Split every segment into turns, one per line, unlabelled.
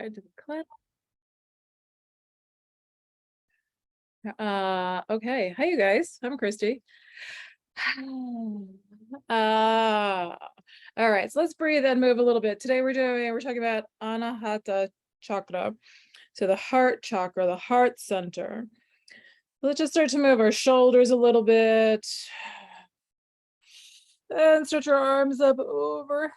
I did clap. Okay. Hi, you guys. I'm Christy. Uh, all right. So let's breathe and move a little bit. Today we're talking about Anahata Chakra. So the heart chakra, the heart center. Let's just start to move our shoulders a little bit and stretch our arms up overhead.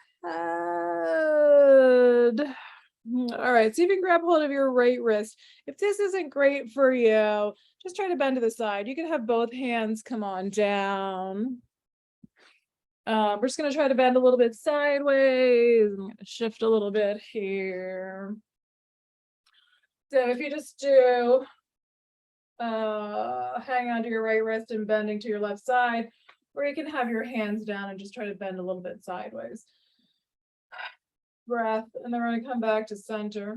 All right, so you can grab hold of your right wrist. If this isn't great for you, just try to bend to the side. You can have both hands come on down. We're just going to try to bend a little bit sideways. I'm going to shift a little bit here. So if you just do hang on to your right wrist and bending to your left side, or you can have your hands down and just try to bend a little bit sideways. Breath, and then we're going to come back to center.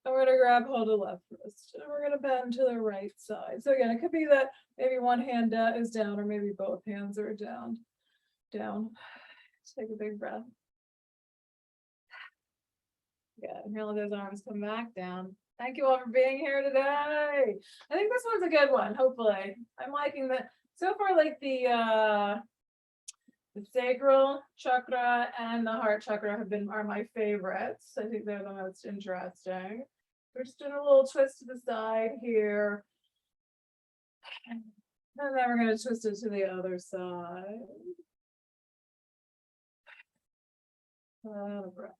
And we're going to grab hold of the left wrist, and we're going to bend to the right side. So again, it could be that maybe one hand is down, or maybe both hands are down. Take a big breath. Yeah, and let those arms come back down. Thank you all for being here today. I think this one's a good one, hopefully. I'm liking that. So far, like the sacral chakra and the heart chakra are my favorites. I think they're the most interesting. We're just doing a little twist to the side here. And then we're going to twist it to the other side. Breath.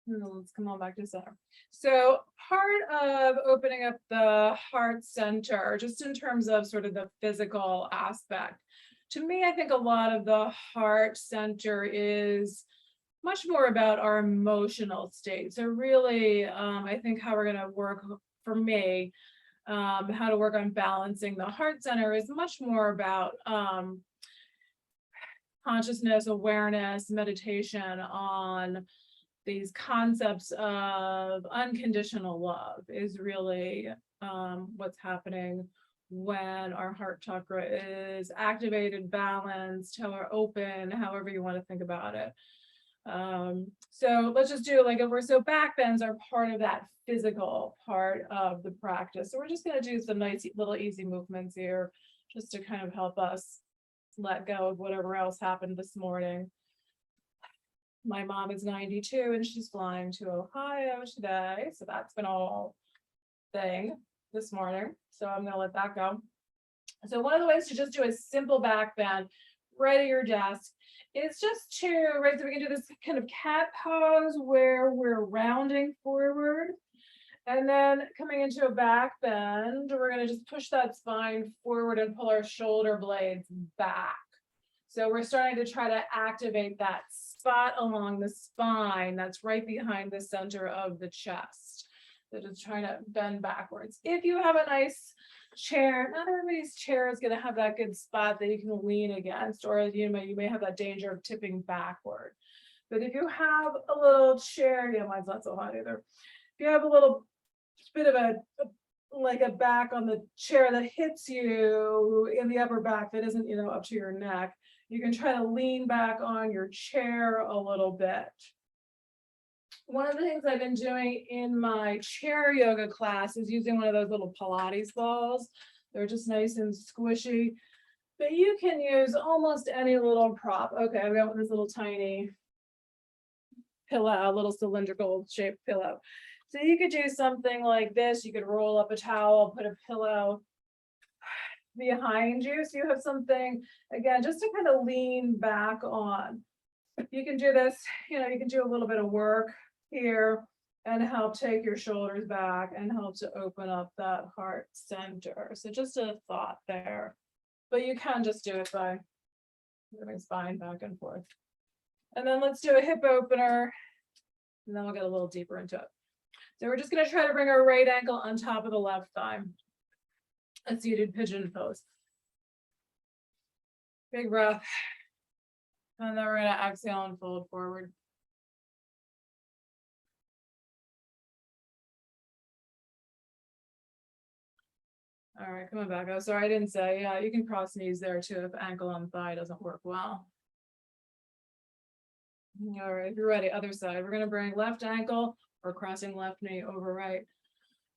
Let's come on back to center. So part of opening up the heart center, just in terms of sort of the physical aspect, to me, I think a lot of the heart center is much more about our emotional state. So really, I think how we're going to work, for me, how to work on balancing the heart center is much more about consciousness, awareness, meditation on these concepts of unconditional love is really what's happening when our heart chakra is activated, balanced, how we're open, however you want to think about it. So let's just do like so back bends are part of that physical part of the practice. So we're just going to do some nice little easy movements here just to kind of help us let go of whatever else happened this morning. My mom is 92 and she's flying to Ohio today. So that's been all thing this morning. So I'm going to let that go. So one of the ways to just do a simple back bend right at your desk is just to, right, so we can do this kind of cat pose where we're rounding forward. And then coming into a back bend, we're going to just push that spine forward and pull our shoulder blades back. So we're starting to try to activate that spot along the spine that's right behind the center of the chest. So just trying to bend backwards. If you have a nice chair, not everybody's chair is going to have that good spot that you can lean against, or you may have that danger of tipping backward. But if you have a little chair, yeah, mine's not so hot either. If you have a little bit of a back on the chair that hits you in the upper back that isn't, up to your neck, you can try to lean back on your chair a little bit. One of the things I've been doing in my chair yoga class is using one of those little Pilates balls. They're just nice and squishy, but you can use almost any little prop. Okay, I've got this little tiny pillow, a little cylindrical shaped pillow. So you could do something like this. You could roll up a towel, put a pillow behind you. So you have something, again, just to kind of lean back on. You can do this, you can do a little bit of work here and help take your shoulders back and help to open up that heart center. So just a thought there, but you can just do it by moving spine back and forth. And then let's do a hip opener, and then we'll get a little deeper into it. So we're just going to try to bring our right ankle on top of the left thigh. A seated pigeon pose. Big breath. And then we're going to exhale and fold forward. All right, coming back. Oh, sorry, I didn't say. Yeah, you can cross knees there too if ankle on thigh doesn't work well. All right, if you're ready, other side. We're gonna bring left ankle or crossing left knee over right.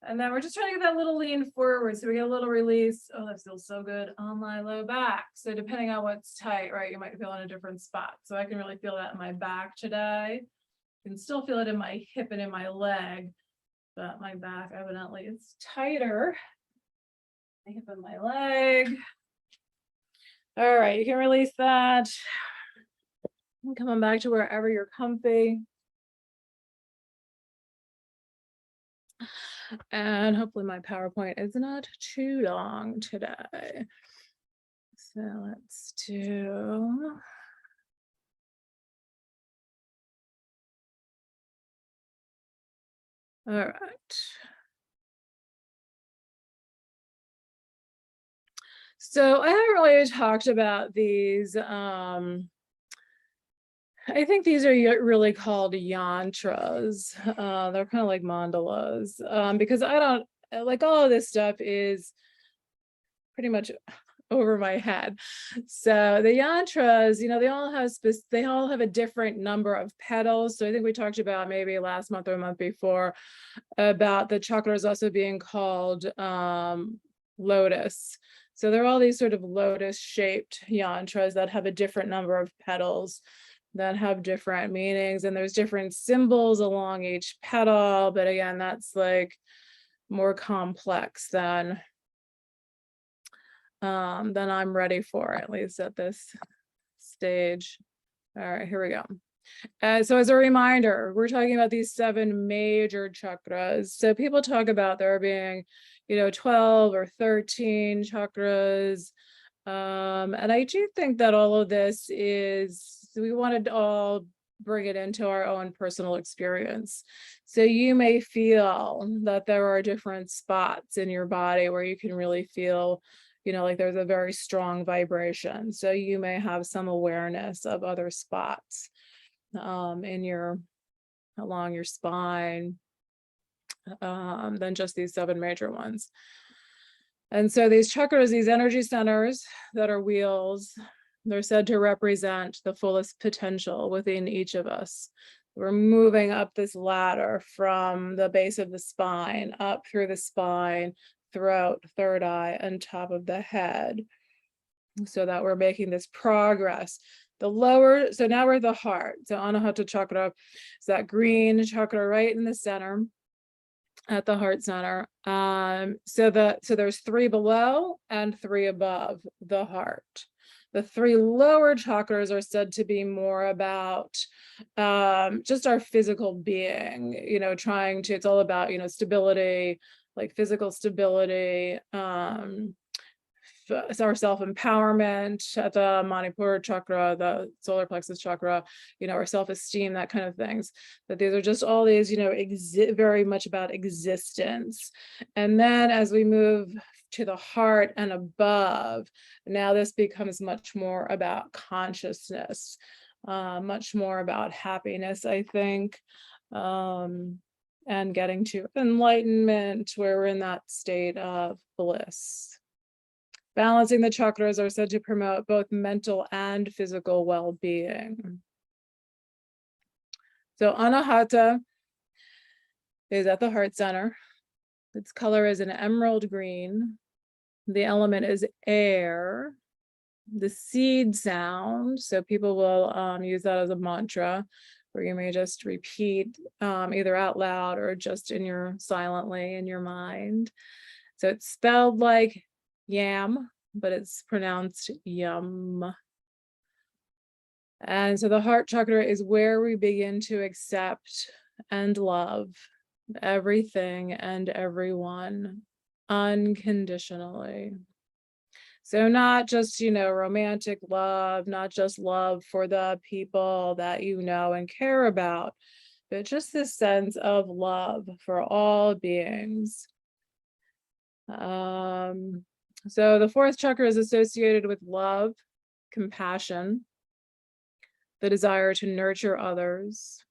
And then we're just trying to get that little lean forward. So we get a little release. Oh, that feels so good on my low back. So depending on what's tight, right, you might feel in a different spot. So I can really feel that in my back today. I can still feel it in my hip and in my leg, but my back evidently is tighter. My hip and my leg. All right, you can release that. And coming back to wherever you're comfy. And hopefully my PowerPoint is not too long today. So let's do. All right. So I haven't really talked about these. I think these are really called yantras. They're kind of like mandalas, because I don't like all of this stuff is pretty much over my head. So the yantras, they all have a different number of petals. So I think we talked about maybe last month or a month before about the chakras also being called lotus. So there are all these sort of lotus shaped yantras that have a different number of petals that have different meanings, and there's different symbols along each petal. But again, that's like more complex than I'm ready for, at least at this stage. All right, here we go. So as a reminder, we're talking about these 7 major chakras. So people talk about there being, 12 or 13 chakras. And I do think that all of this we wanted to all bring it into our own personal experience. So you may feel that there are different spots in your body where you can really feel, like there's a very strong vibration. So you may have some awareness of other spots along your spine than just these 7 major ones. And so these chakras, these energy centers that are wheels, they're said to represent the fullest potential within each of us. We're moving up this ladder from the base of the spine, up through the spine, throat, third eye, and top of the head, so that we're making this progress. So now we're at the heart. So Anahata Chakra is that green chakra right in the center, at the heart center. So there's 3 below and 3 above the heart. The 3 lower chakras are said to be more about just our physical being, it's all about, stability, like physical stability, our self-empowerment at the Manipura chakra, the solar plexus chakra, our self-esteem, that kind of things. But these are just all these, very much about existence. And then as we move to the heart and above, now this becomes much more about consciousness, much more about happiness, I think, and getting to enlightenment, where we're in that state of bliss. Balancing the chakras are said to promote both mental and physical well-being. So Anahata is at the heart center. Its color is an emerald green. The element is air. The seed sound, so people will use that as a mantra, where you may just repeat either out loud or just silently in your mind. So it's spelled like yam, but it's pronounced yum. And so the heart chakra is where we begin to accept and love everything and everyone unconditionally. So not just, romantic love, not just love for the people that you know and care about, but just this sense of love for all beings. So the 4th chakra is associated with love, compassion, the desire to nurture others,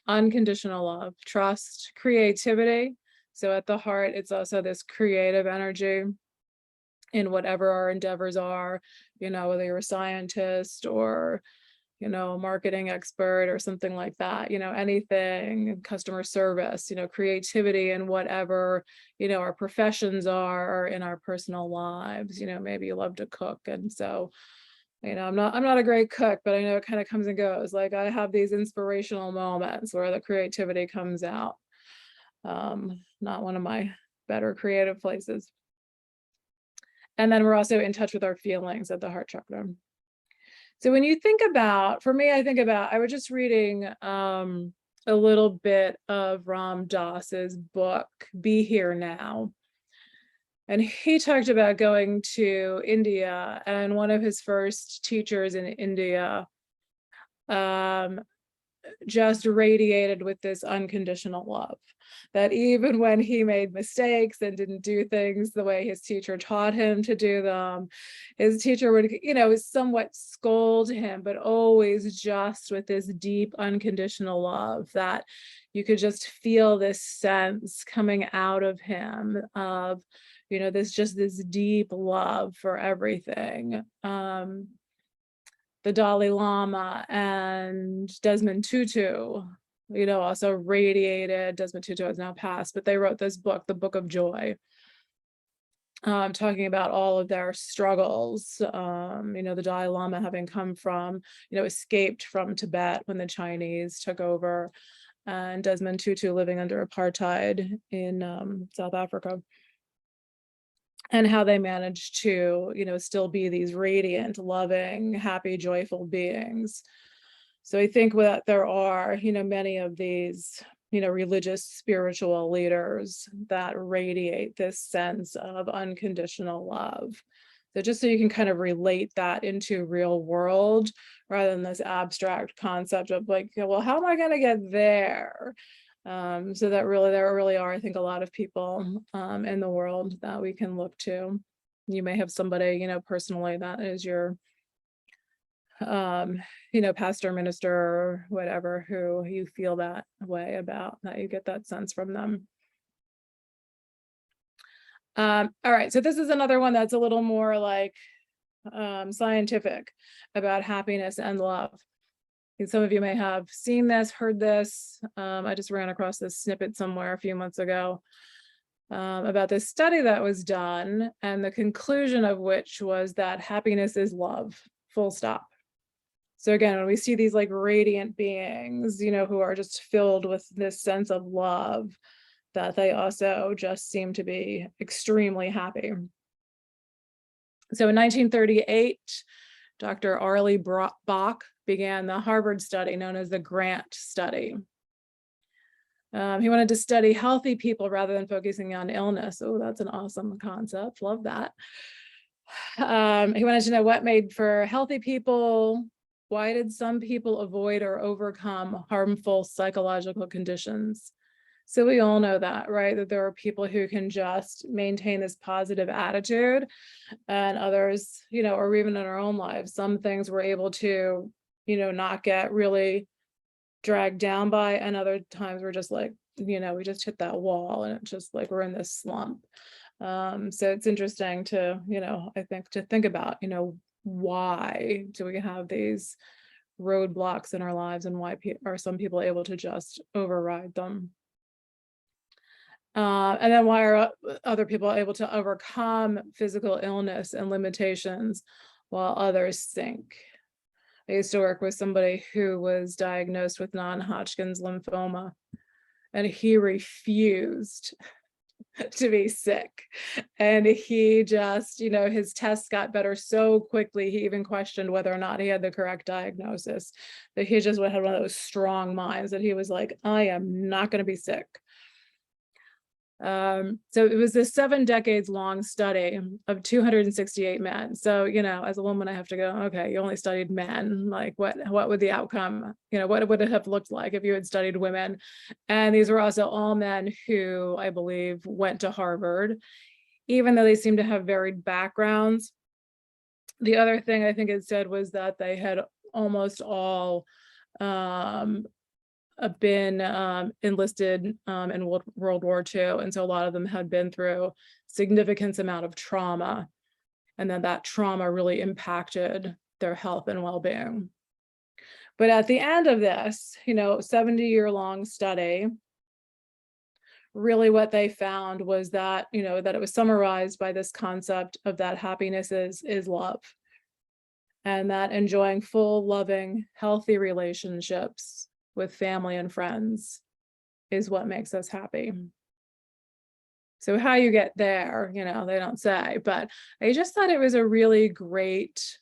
unconditional love, trust, creativity. So at the heart, it's also this creative energy in whatever our endeavors are, whether you're a scientist or you know, a marketing expert or something like that, you know, anything, customer service, you know, creativity in whatever, you know, our professions are or in our personal lives. You know, maybe you love to cook. And so, you know, I'm not a great cook, but I know it kind of comes and goes. Like I have these inspirational moments where the creativity comes out. Not one of my better creative places. And then we're also in touch with our feelings at the heart chakra. So when you think about, for me, I was just reading a little bit of Ram Dass's book, Be Here Now. And he talked about going to India, and one of his first teachers in India just radiated with this unconditional love, that even when he made mistakes and didn't do things the way his teacher taught him to do them, his teacher would, you know, somewhat scold him, but always just with this deep unconditional love, that you could just feel this sense coming out of him of, you know, this deep love for everything. The Dalai Lama and Desmond Tutu, you know, also radiated. Desmond Tutu has now passed, but they wrote this book, The Book of Joy, talking about all of their struggles. You know, the Dalai Lama having come from, you know, escaped from Tibet when the Chinese took over, and Desmond Tutu living under apartheid in South Africa. And how they managed to, you know, still be these radiant, loving, happy, joyful beings. So I think that there are, you know, many of these, you know, religious, spiritual leaders that radiate this sense of unconditional love. So just so you can kind of relate that into real world, rather than this abstract concept of like, well, how am I going to get there? So that really, there really are, I think, a lot of people in the world that we can look to. You may have somebody, you know, personally that is your, you know, pastor, minister, or whatever, who you feel that way about, that you get that sense from them. All right, so this is another one that's a little more like scientific about happiness and love. And some of you may have seen this, heard this. I just ran across this snippet somewhere a few months ago about this study that was done, and the conclusion of which was that happiness is love, full stop. So again, when we see these like radiant beings, you know, who are just filled with this sense of love, that they also just seem to be extremely happy. So in 1938, Dr. Arlie Bach began the Harvard study known as the Grant Study. He wanted to study healthy people rather than focusing on illness. Oh, that's an awesome concept. Love that. He wanted to know what made for healthy people. Why did some people avoid or overcome harmful psychological conditions? So we all know that, right? That there are people who can just maintain this positive attitude, and others, you know, or even in our own lives, some things we're able to, you know, not get really dragged down by, and other times we're just like, you know, we just hit that wall and it's just like we're in this slump. So it's interesting to, you know, I think to think about, you know, why do we have these roadblocks in our lives, and why are some people able to just override them? And then why are other people able to overcome physical illness and limitations while others sink? I used to work with somebody who was diagnosed with non-Hodgkin's lymphoma, and he refused to be sick. And he just, you know, his tests got better so quickly, he even questioned whether or not he had the correct diagnosis. That he just had one of those strong minds that he was like, I am not going to be sick. So it was this 7 decades long study of 268 men. So, you know, as a woman, I have to go, okay, you only studied men. Like what would the outcome, you know, what would it have looked like if you had studied women? And these were also all men who I believe went to Harvard, even though they seem to have varied backgrounds. The other thing I think it said was that they had almost all been enlisted in World War II. And so a lot of them had been through significant amount of trauma. And then that trauma really impacted their health and well-being. But at the end of this, 70-year-long study, really what they found was that, that it was summarized by this concept of that happiness is love. And that enjoying full, loving, healthy relationships with family and friends is what makes us happy. So how you get there, they don't say, but I just thought it was a really great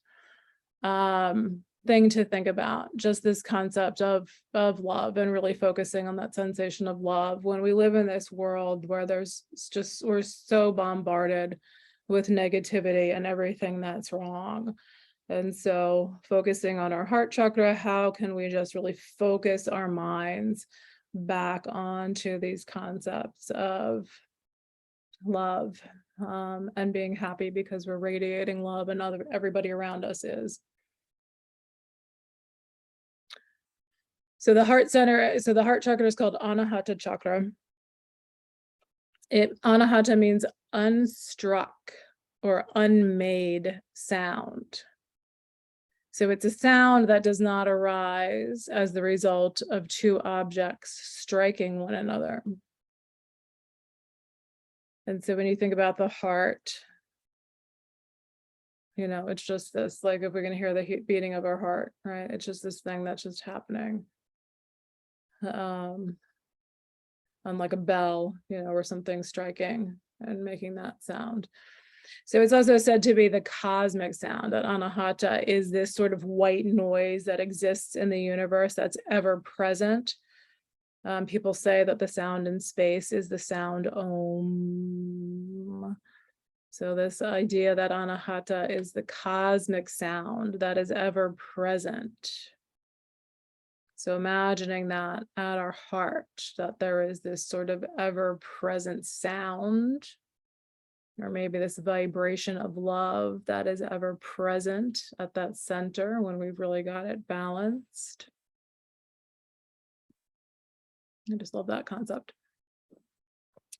thing to think about, just this concept of love, and really focusing on that sensation of love when we live in this world where we're so bombarded with negativity and everything that's wrong. And so focusing on our heart chakra, how can we just really focus our minds back onto these concepts of love, and being happy because we're radiating love and everybody around us is. So the heart chakra is called Anahata chakra. Anahata means unstruck or unmade sound. So it's a sound that does not arise as the result of two objects striking one another. And so when you think about the heart, it's just this, like if we're going to hear the beating of our heart, right? It's just this thing that's just happening. Unlike a bell, or something striking and making that sound. So it's also said to be the cosmic sound. That Anahata is this sort of white noise that exists in the universe that's ever present. People say that the sound in space is the sound Om. So this idea that Anahata is the cosmic sound that is ever present. So imagining that at our heart, that there is this sort of ever-present sound, or maybe this vibration of love that is ever present at that center when we've really got it balanced. I just love that concept.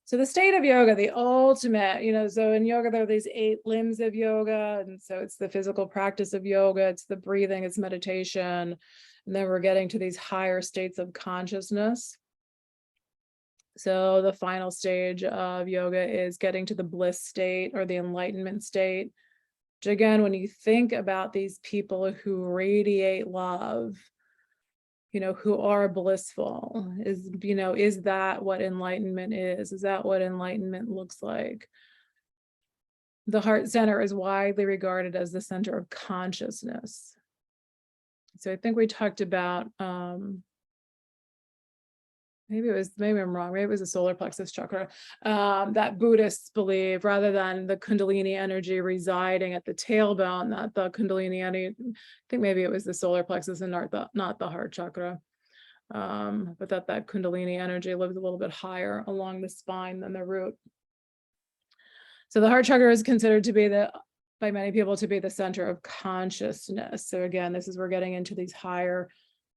So the state of yoga, the ultimate, so in yoga, there are these 8 limbs of yoga. And so it's the physical practice of yoga, it's the breathing, it's meditation. And then we're getting to these higher states of consciousness. So the final stage of yoga is getting to the bliss state or the enlightenment state. Which again, when you think about these people who radiate love, who are blissful, is that what enlightenment is? Is that what enlightenment looks like? The heart center is widely regarded as the center of consciousness. So I think we talked about, maybe I'm wrong, maybe it was the solar plexus chakra, that Buddhists believe, rather than the Kundalini energy residing at the tailbone, that the Kundalini energy, I think maybe it was the solar plexus and not the heart chakra, but that Kundalini energy lives a little bit higher along the spine than the root. So the heart chakra is considered to be by many people to be the center of consciousness. So again, we're getting into these higher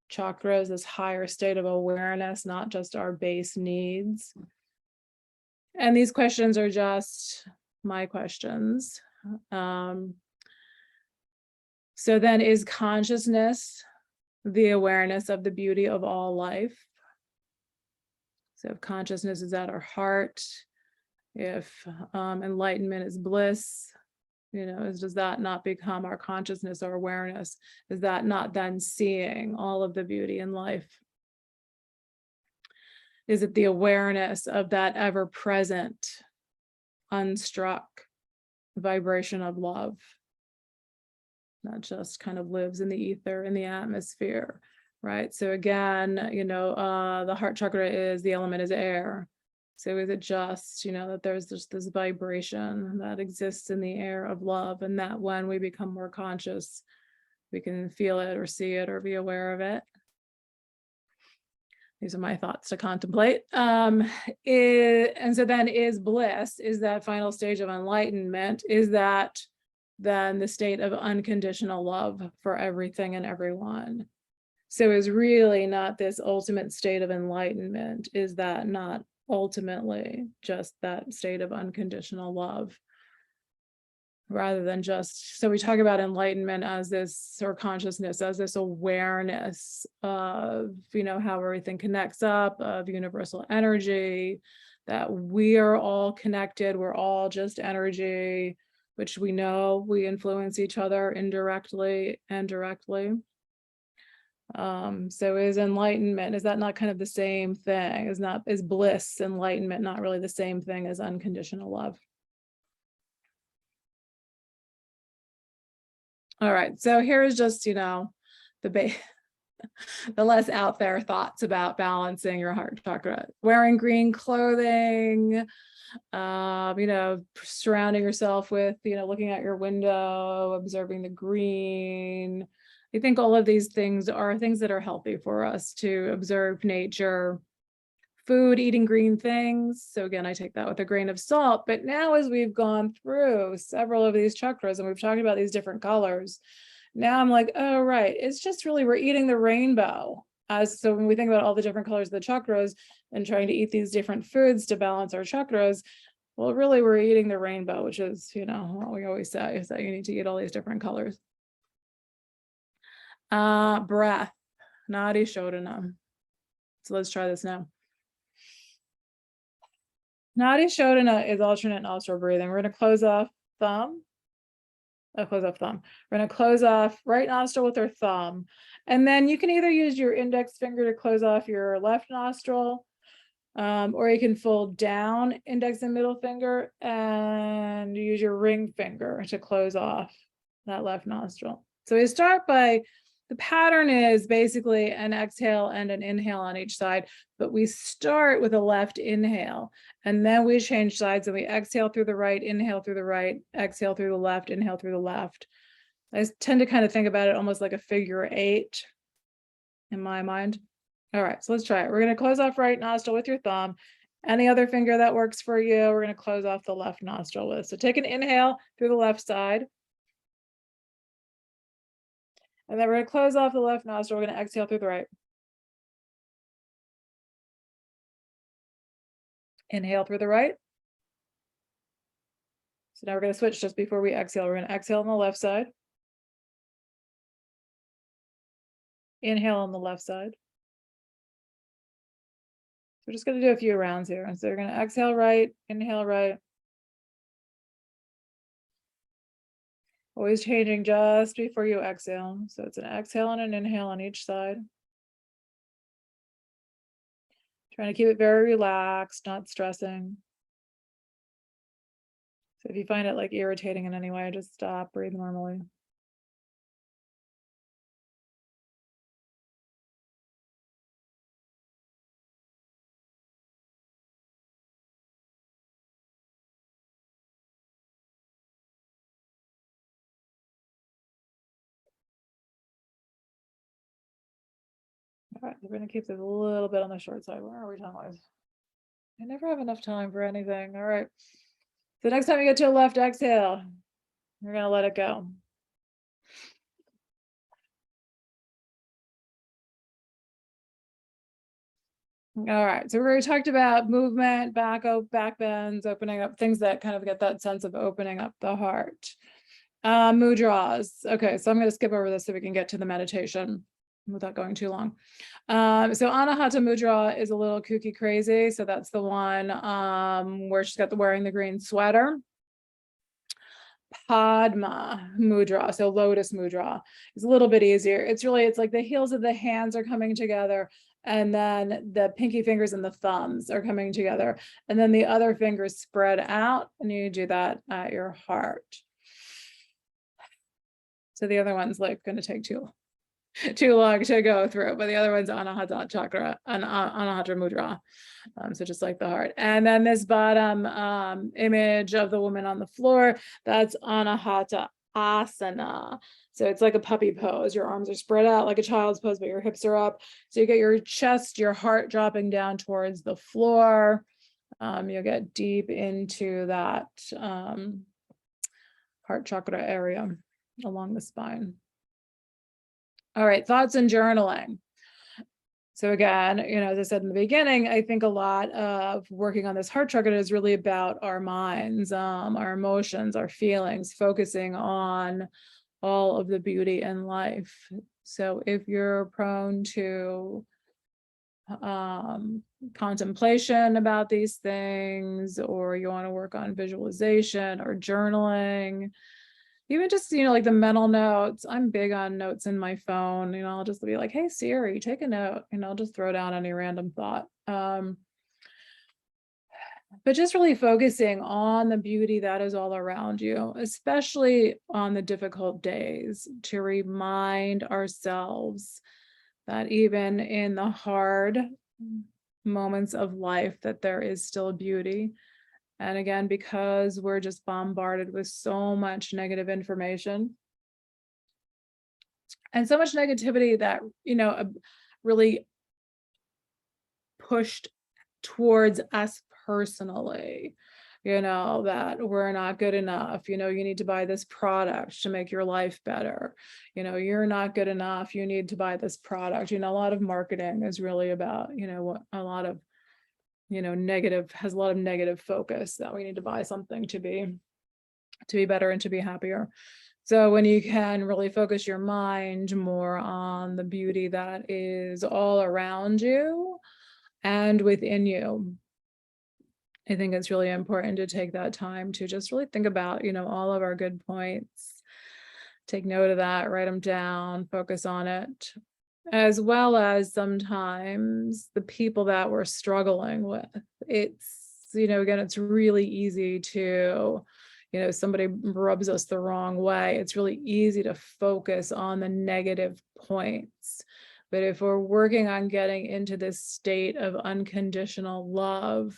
chakras, this higher state of awareness, not just our base needs. And these questions are just my questions. So then, is consciousness the awareness of the beauty of all life? So if consciousness is at our heart, if enlightenment is bliss, does that not become our consciousness or awareness? Is that not then seeing all of the beauty in life? Is it the awareness of that ever-present, unstruck vibration of love that just kind of lives in the ether, in the atmosphere, right? So again, the heart chakra the element is air. So is it just, that there's just this vibration that exists in the air of love, and that when we become more conscious, we can feel it or see it or be aware of it? These are my thoughts to contemplate. And so then, is bliss, is that final stage of enlightenment, is that then the state of unconditional love for everything and everyone? So is really not this ultimate state of enlightenment, is that not ultimately just that state of unconditional love? rather than just, so we talk about enlightenment as this, or consciousness as this awareness of, you know, how everything connects up, of universal energy, that we are all connected, we're all just energy, which we know we influence each other indirectly and directly. So is enlightenment, is that not kind of the same thing? Is bliss, enlightenment, not really the same thing as unconditional love? All right, so here's just, you know, the less out there thoughts about balancing your heart chakra. Wearing green clothing, you know, surrounding yourself with, you know, looking at your window, observing the green. I think all of these things are things that are healthy for us to observe nature, food, eating green things. So again, I take that with a grain of salt. But now as we've gone through several of these chakras and we've talked about these different colors, now I'm like, oh, right, it's just really, we're eating the rainbow. So when we think about all the different colors of the chakras and trying to eat these different foods to balance our chakras, well, really we're eating the rainbow, which is, you know, what we always say is that you need to eat all these different colors. Breath, Nadi Shodhana. So let's try this now. Nadi Shodhana is alternate nostril breathing. We're going to close off thumb. We're going to close off right nostril with our thumb. And then you can either use your index finger to close off your left nostril, or you can fold down index and middle finger and use your ring finger to close off that left nostril. So we start by, the pattern is basically an exhale and an inhale on each side, but we start with a left inhale and then we change sides and we exhale through the right, inhale through the right, exhale through the left, inhale through the left. I tend to kind of think about it almost like a figure 8 in my mind. All right, so let's try it. We're going to close off right nostril with your thumb. Any other finger that works for you, we're going to close off the left nostril with. So take an inhale through the left side. And then we're going to close off the left nostril. We're going to exhale through the right. Inhale through the right. So now we're going to switch just before we exhale. We're going to exhale on the left side. Inhale on the left side. So we're just going to do a few rounds here. And so we're going to exhale right, inhale right. Always changing just before you exhale. So it's an exhale and an inhale on each side. Trying to keep it very relaxed, not stressing. So if you find it like irritating in any way, just stop, breathe normally. All right, we're going to keep this a little bit on the short side. Where are we time-wise? I never have enough time for anything. All right. So next time you get to a left exhale, you're going to let it go. All right, so we already talked about movement, back bends, opening up, things that kind of get that sense of opening up the heart. Mudras. Okay, so I'm going to skip over this so we can get to the meditation without going too long. So Anahata Mudra is a little kooky crazy. So that's the one where she's got wearing the green sweater. Padma Mudra, so Lotus Mudra, is a little bit easier. It's like the heels of the hands are coming together, and then the pinky fingers and the thumbs are coming together, and then the other fingers spread out, and you do that at your heart. So the other one's like going to take too long to go through, but the other one's Anahata Chakra, Anahata Mudra. So just like the heart. And then this bottom image of the woman on the floor, that's Anahata Asana. So it's like a puppy pose. Your arms are spread out like a child's pose, but your hips are up. So you get your chest, your heart dropping down towards the floor. You'll get deep into that heart chakra area along the spine. All right, thoughts and journaling. So again, as I said in the beginning, I think a lot of working on this heart chakra is really about our minds, our emotions, our feelings, focusing on all of the beauty in life. So if you're prone to contemplation about these things, or you want to work on visualization or journaling, even just, like the mental notes. I'm big on notes in my phone. I'll just be like, hey Siri, take a note, I'll just throw down any random thought. But just really focusing on the beauty that is all around you, especially on the difficult days, to remind ourselves that even in the hard moments of life, that there is still beauty. And again, because we're just bombarded with so much negative information and so much negativity that, really pushed towards us personally, that we're not good enough, you need to buy this product to make your life better. You're not good enough, you need to buy this product. A lot of marketing is really about, what a lot of, has a lot of negative focus, that we need to buy something to be better and to be happier. So when you can really focus your mind more on the beauty that is all around you and within you, I think it's really important to take that time to just really think about, all of our good points, take note of that, write them down, focus on it, as well as sometimes the people that we're struggling with. It's, again, it's really easy to, somebody rubs us the wrong way. It's really easy to focus on the negative points. But if we're working on getting into this state of unconditional love,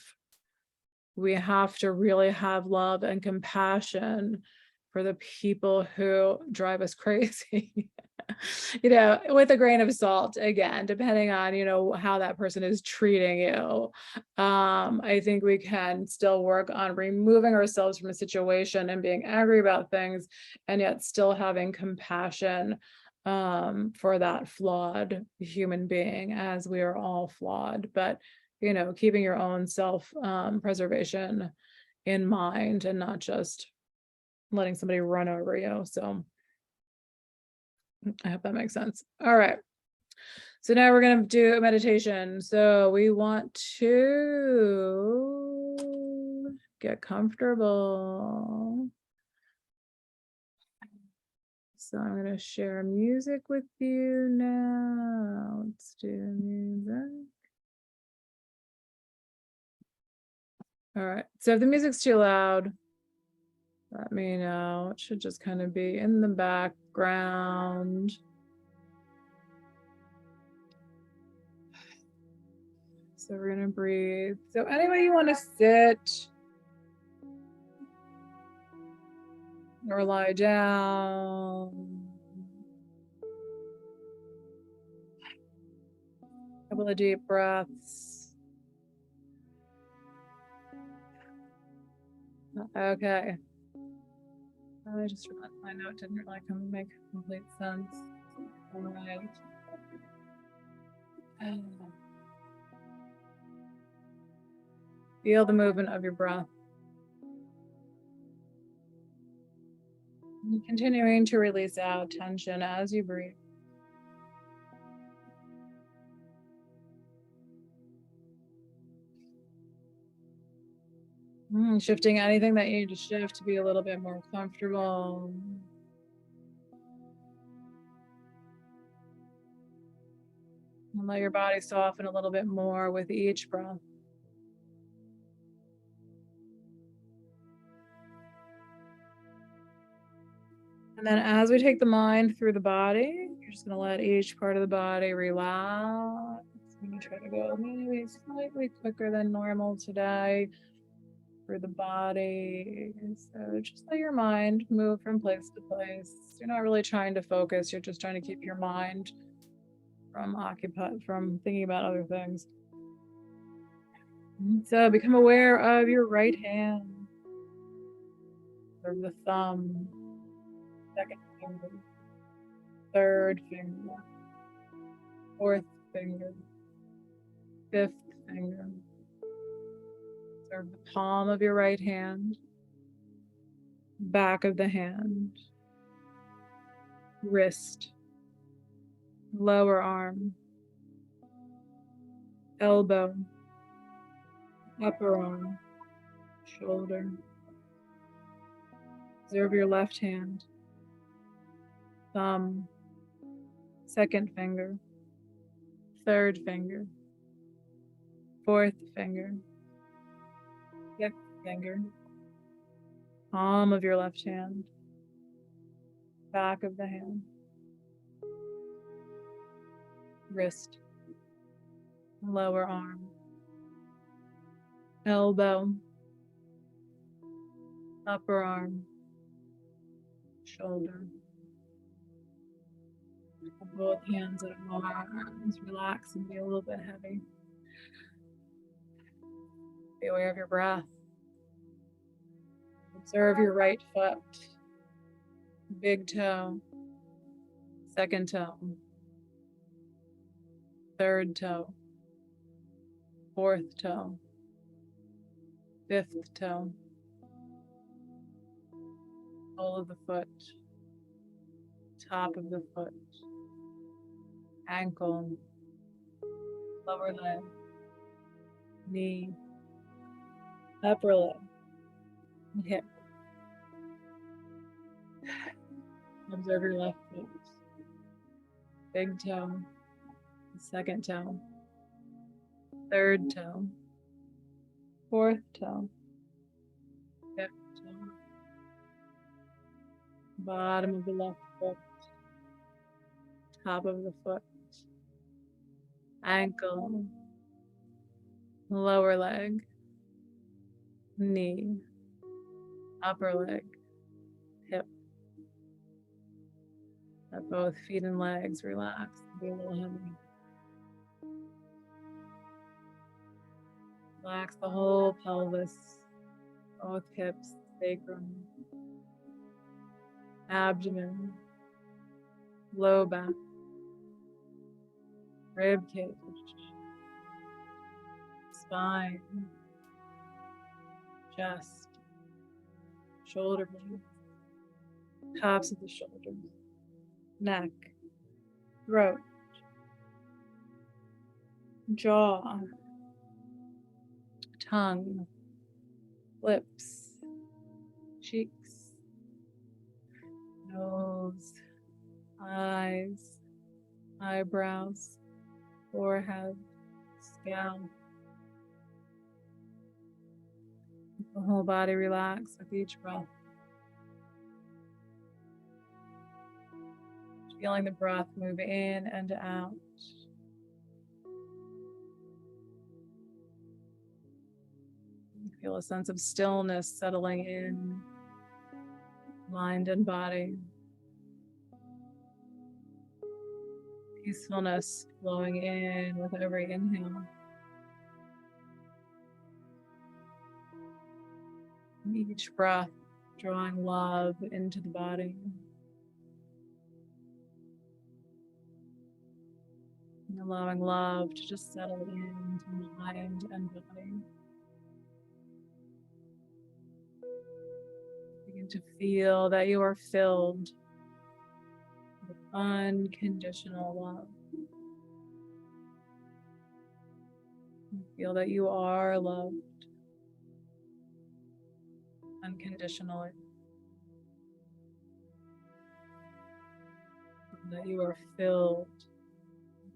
we have to really have love and compassion for the people who drive us crazy, with a grain of salt, again, depending on, how that person is treating you. I think we can still work on removing ourselves from a situation and being angry about things, and yet still having compassion for that flawed human being, as we are all flawed. But keeping your own self preservation in mind, and not just letting somebody run over you. So I hope that makes sense. All right. So now we're going to do a meditation. So we want to get comfortable. So I'm going to share music with you now. Let's do music. All right. So if the music's too loud, let me know. It should just kind of be in the background. So we're going to breathe. So anyway, you want to sit or lie down. A couple of deep breaths. Okay. I just realized my note didn't really make complete sense. All right. Feel the movement of your breath. And continuing to release out tension as you breathe. Shifting anything that you need to shift to be a little bit more comfortable. And let your body soften a little bit more with each breath. And then as we take the mind through the body, you're just going to let each part of the body relax. I'm going to try to go maybe slightly quicker than normal today through the body. So just let your mind move from place to place. You're not really trying to focus. You're just trying to keep your mind from thinking about other things. So become aware of your right hand, or the thumb, second finger, third finger, fourth finger, fifth finger. Observe the palm of your right hand, back of the hand, wrist, lower arm, elbow, upper arm, shoulder. Observe your left hand, thumb, second finger, third finger, fourth finger, fifth finger, palm of your left hand, back of the hand, wrist, lower arm, elbow, upper arm, shoulder. Both hands at arms, relax and be a little bit heavy. Be aware of your breath. Observe your right foot, big toe, second toe, third toe, fourth toe, fifth toe, sole of the foot, top of the foot, ankle, lower leg, knee, upper leg, and hip. Observe your left foot, big toe, second toe, third toe, fourth toe, fifth toe, bottom of the left foot, top of the foot, ankle, lower leg, knee, upper leg, hip. Let both feet and legs relax and be a little heavy. Relax the whole pelvis, both hips, sacrum, abdomen, low back, rib cage, spine, chest, shoulder blades, tops of the shoulders, neck, throat, jaw, tongue, lips, cheeks, nose, eyes, eyebrows, forehead, scalp. The whole body relax with each breath. Feeling the breath move in and out. Feel a sense of stillness settling in mind and body. Peacefulness flowing in with every inhale. Each breath drawing love into the body. And allowing love to just settle into mind and body. Begin to feel that you are filled with unconditional love. Feel that you are loved unconditionally. That you are filled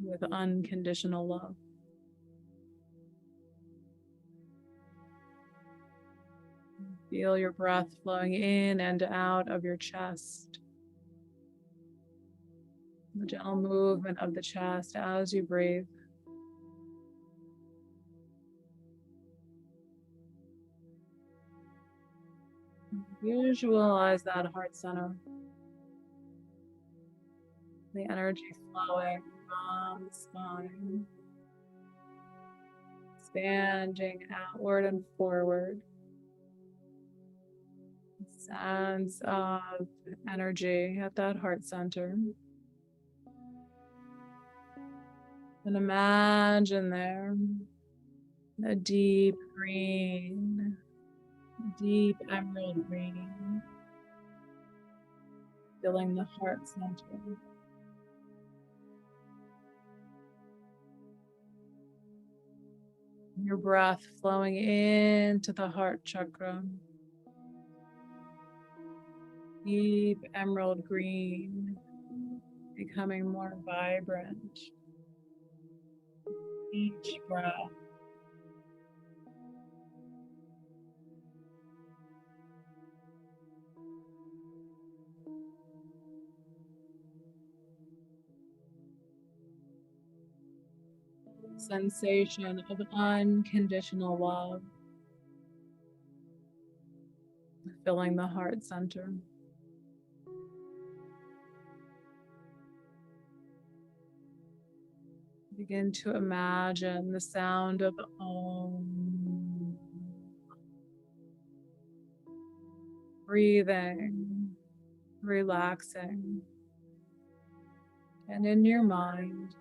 with unconditional love. Feel your breath flowing in and out of your chest. The gentle movement of the chest as you breathe. Visualize that heart center. The energy flowing from the spine, expanding outward and forward. Sense of energy at that heart center. And imagine there a deep green, deep emerald green, filling the heart center. Your breath flowing into the heart chakra. Deep emerald green, becoming more vibrant. Each breath. Sensation of unconditional love filling the heart center. Begin to imagine the sound of Om. Breathing, relaxing, and in your mind,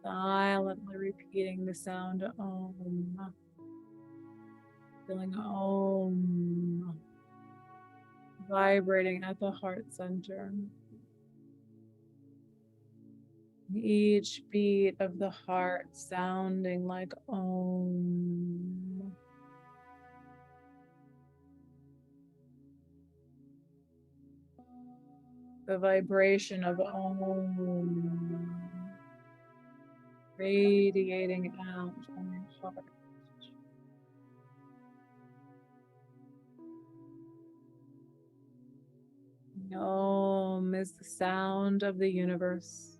silently repeating the sound Om. Feeling Om vibrating at the heart center. Each beat of the heart sounding like Om. The vibration of Om radiating out from your heart. Om is the sound of the universe,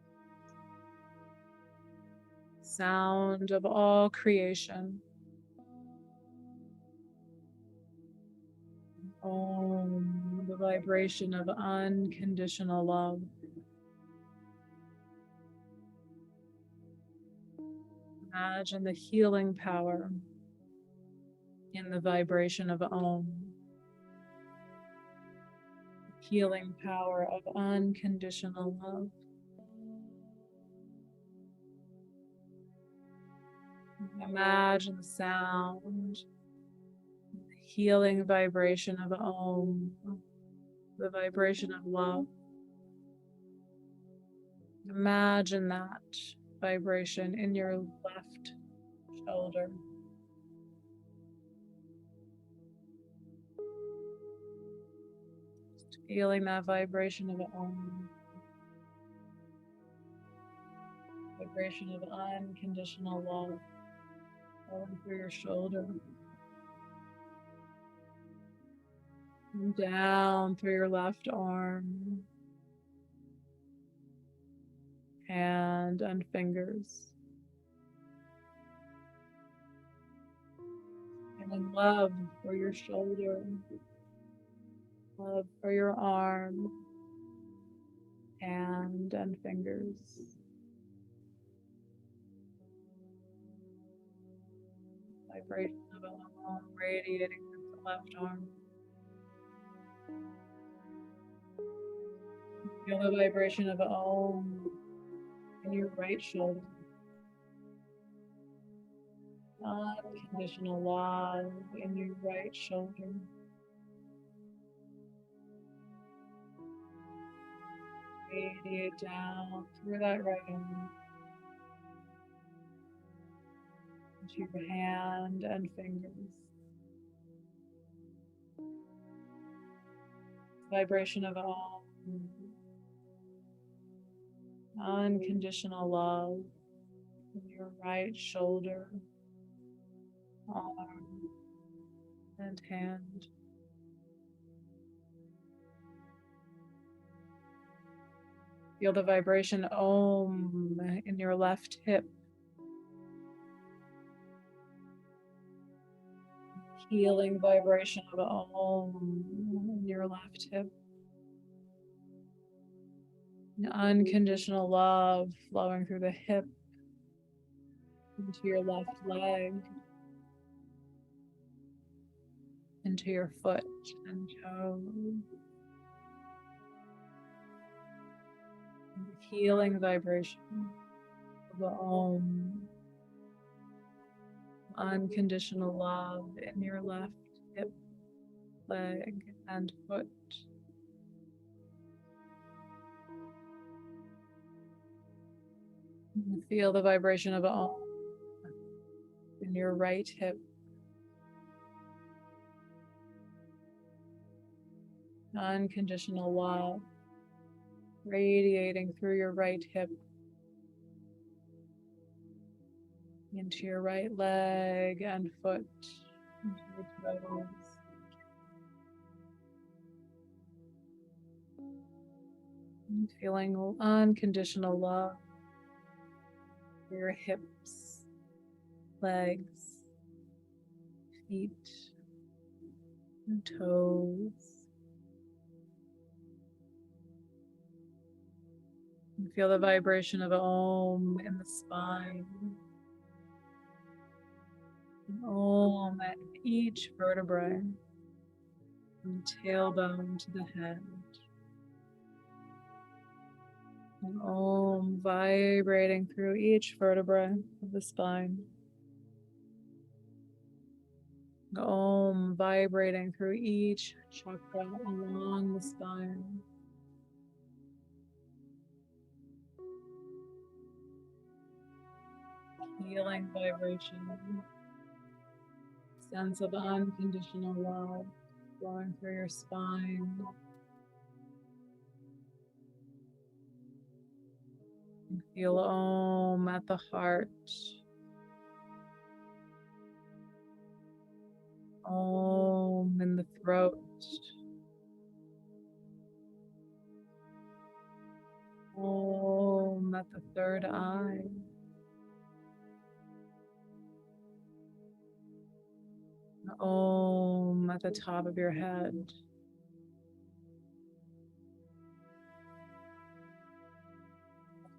sound of all creation. Om, the vibration of unconditional love. Imagine the healing power in the vibration of Om. Healing power of unconditional love. Imagine the sound, the healing vibration of Om, the vibration of love. Imagine that vibration in your left shoulder. Just feeling that vibration of Om. Vibration of unconditional love flowing through your shoulder. And down through your left arm. Hand and fingers. And then love for your shoulder. Love for your arm. Hand and fingers. Vibration of Om radiating through the left arm. Feel the vibration of Om in your right shoulder. Unconditional love in your right shoulder. Radiate down through that right arm. Into your hand and fingers. Vibration of Om. Unconditional love in your right shoulder, arm, and hand. Feel the vibration Om in your left hip. Healing vibration of Om in your left hip. Unconditional love flowing through the hip into your left leg, into your foot and toe. Healing vibration the unconditional love in your left hip, leg, and foot. And feel the vibration of Om in your right hip. Unconditional love radiating through your right hip into your right leg and foot, into your toes. And feeling unconditional love for your hips, legs, feet, and toes. And feel the vibration of Om in the spine. And Om at each vertebrae, from tailbone to the head. And Om vibrating through each vertebra of the spine. And Om vibrating through each chakra along the spine. Healing vibration. Sense of unconditional love flowing through your spine. And feel Om at the heart. Om in the throat. Om at the third eye. Om at the top of your head.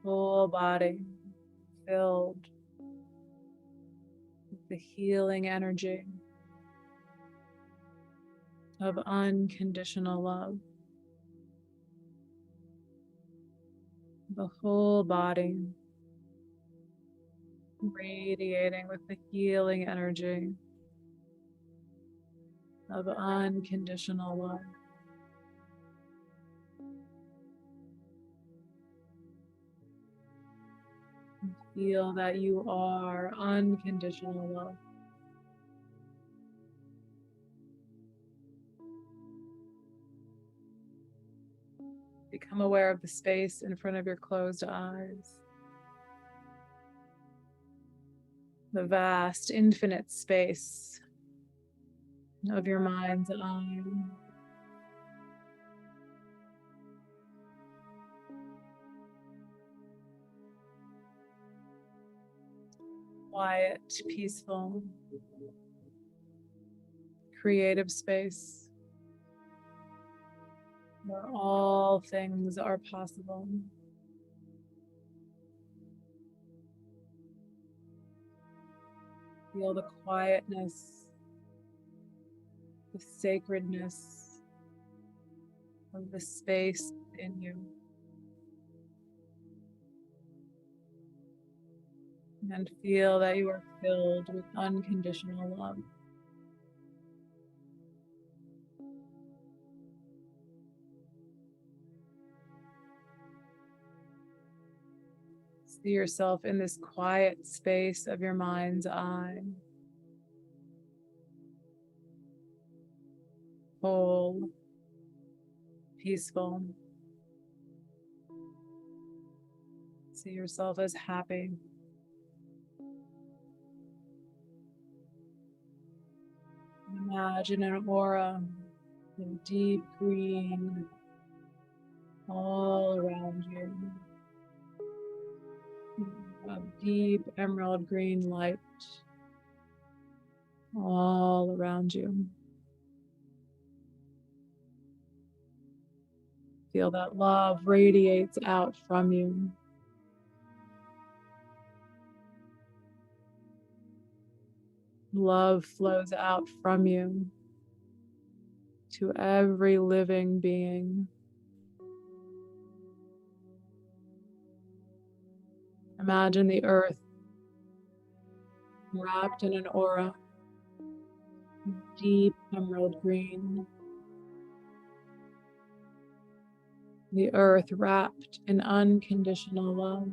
Whole body filled with the healing energy of unconditional love. The whole body radiating with the healing energy of unconditional love. Feel that you are unconditional love. Become aware of the space in front of your closed eyes. The vast, infinite space of your mind's eye. Quiet, peaceful, creative space where all things are possible. Feel the quietness, the sacredness of the space in you. And feel that you are filled with unconditional love. See yourself in this quiet space of your mind's eye. Whole, peaceful. See yourself as happy. Imagine an aura of deep green all around you. A deep emerald green light all around you. Feel that love radiates out from you. Love flows out from you to every living being. Imagine the earth wrapped in an aura, deep emerald green. The earth wrapped in unconditional love.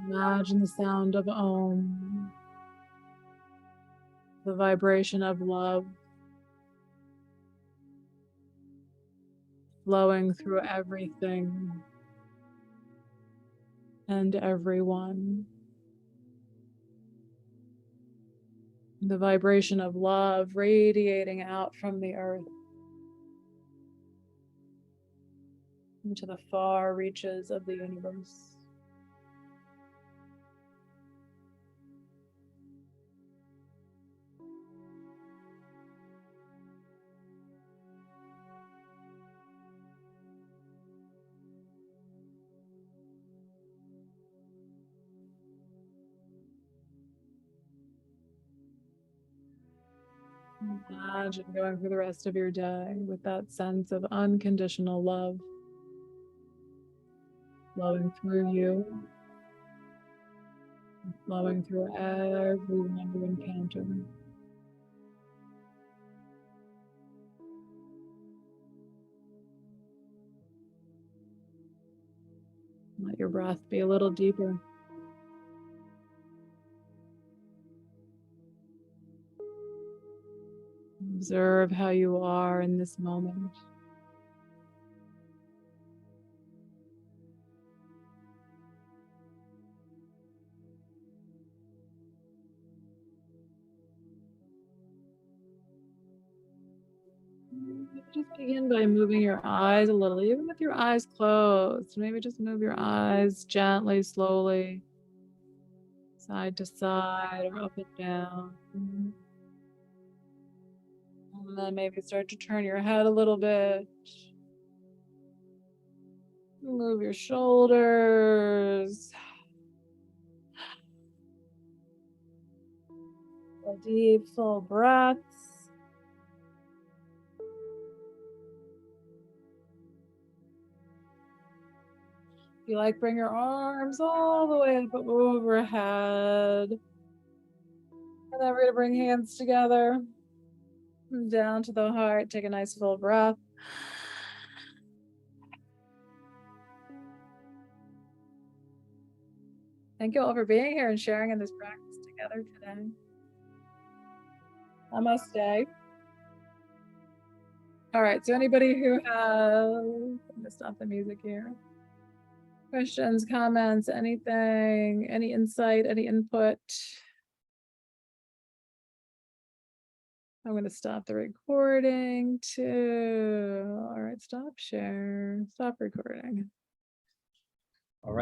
Imagine the sound of Om, the vibration of love flowing through everything and everyone. The vibration of love radiating out from the earth into the far reaches of the universe. Imagine going through the rest of your day with that sense of unconditional love flowing through you, flowing through everyone you encounter. Let your breath be a little deeper. Observe how you are in this moment. Just begin by moving your eyes a little, even with your eyes closed. Maybe just move your eyes gently, slowly, side to side or up and down. And then maybe start to turn your head a little bit. Move your shoulders. A deep, full breaths. If you like, bring your arms all the way up overhead. And then we're going to bring hands together. Down to the heart. Take a nice full breath. Thank you all for being here and sharing in this practice together today. Namaste. All right, so anybody who has, I'm gonna stop the music here. Questions, comments, anything, any insight, any input? I'm gonna stop the recording too. All right, stop share, stop recording.